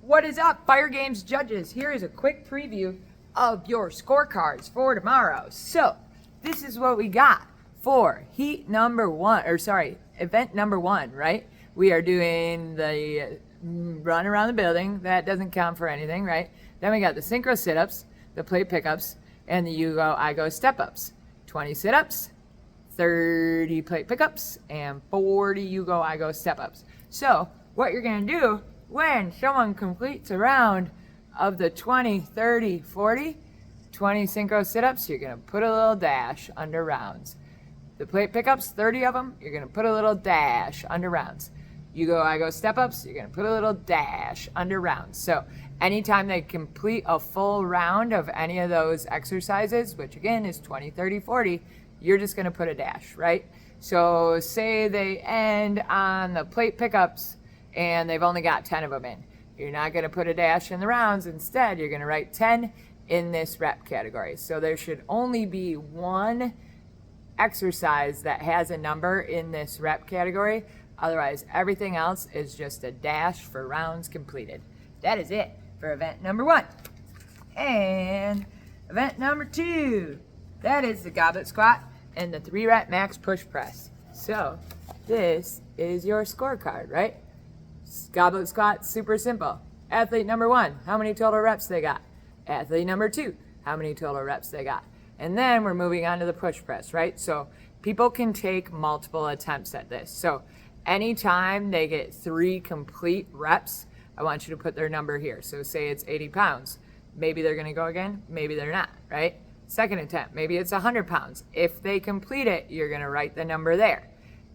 What is up, Fire Games judges? Here is a quick preview of your scorecards for tomorrow. So, this is what we got for event number one, right? We are doing the run around the building. That doesn't count for anything, right? Then we got the synchro sit-ups, the plate pickups, and the you go, I go step-ups. 20 sit-ups, 30 plate pickups, and 40 you go, I go step-ups. So, what you're gonna do when someone completes a round of the 20, 30, 40, 20 synchro sit-ups, you're going to put a little dash under rounds. The plate pickups, 30 of them, you're going to put a little dash under rounds. You go, I go step-ups, you're going to put a little dash under rounds. So anytime they complete a full round of any of those exercises, which again is 20, 30, 40, you're just going to put a dash, right? So say they end on the plate pickups and they've only got 10 of them in. You're not going to put a dash in the rounds. Instead, you're going to write 10 in this rep category. So there should only be one exercise that has a number in this rep category. Otherwise, everything else is just a dash for rounds completed. That is it for event number one. And event number two, that is the goblet squat and the 3-rep max push press. So this is your scorecard, right? Goblet squat, super simple. Athlete number one, how many total reps they got? Athlete number two, how many total reps they got? And then we're moving on to the push press, right? So people can take multiple attempts at this. So anytime they get 3 complete reps, I want you to put their number here. So say it's 80 pounds. Maybe they're gonna go again, maybe they're not, right? Second attempt, maybe it's 100 pounds. If they complete it, you're gonna write the number there.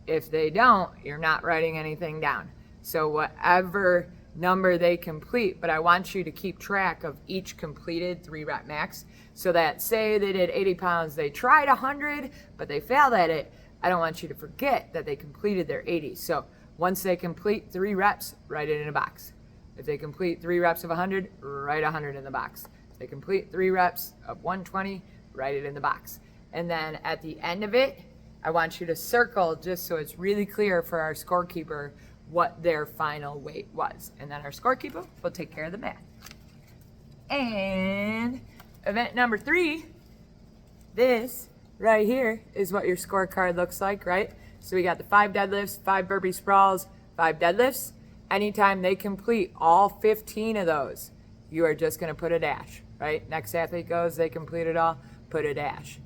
If they don't, you're not writing anything down. So whatever number they complete, but I want you to keep track of each completed 3-rep max so that say they did 80 pounds, they tried 100, but they failed at it. I don't want you to forget that they completed their 80. So once they complete 3 reps, write it in a box. If they complete 3 reps of 100, write 100 in the box. If they complete 3 reps of 120, write it in the box. And then at the end of it, I want you to circle just so it's really clear for our scorekeeper what their final weight was. And then our scorekeeper will take care of the math. And event number 3, this right here is what your scorecard looks like, right? So we got the 5 deadlifts, 5 burpee sprawls, 5 deadlifts. Anytime they complete all 15 of those, you are just gonna put a dash, right? Next athlete goes, they complete it all, put a dash.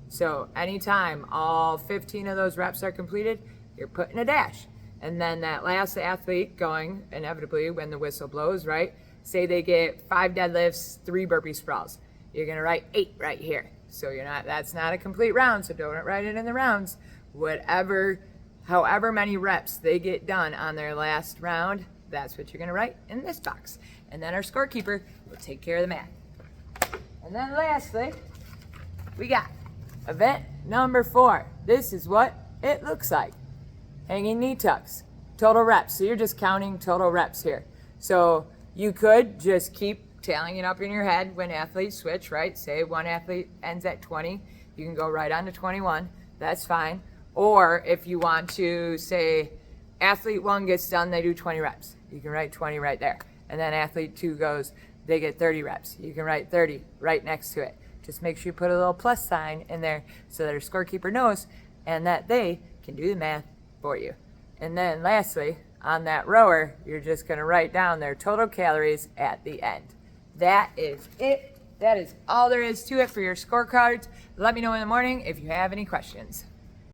So anytime all 15 of those reps are completed, you're putting a dash. And then that last athlete going, inevitably, when the whistle blows, right? Say they get 5 deadlifts, 3 burpee sprawls. You're gonna write 8 right here. So that's not a complete round, so don't write it in the rounds. However many reps they get done on their last round, that's what you're gonna write in this box. And then our scorekeeper will take care of the math. And then lastly, we got event number 4. This is what it looks like. Hanging knee tucks, total reps. So you're just counting total reps here. So you could just keep tallying it up in your head when athletes switch, right? Say one athlete ends at 20, you can go right on to 21, that's fine. Or if you want to say athlete 1 gets done, they do 20 reps. You can write 20 right there. And then athlete 2 goes, they get 30 reps. You can write 30 right next to it. Just make sure you put a little plus sign in there so that our scorekeeper knows and that they can do the math for you. And then lastly, on that rower, you're just gonna write down their total calories at the end. That is it. That is all there is to it for your scorecards. Let me know in the morning if you have any questions.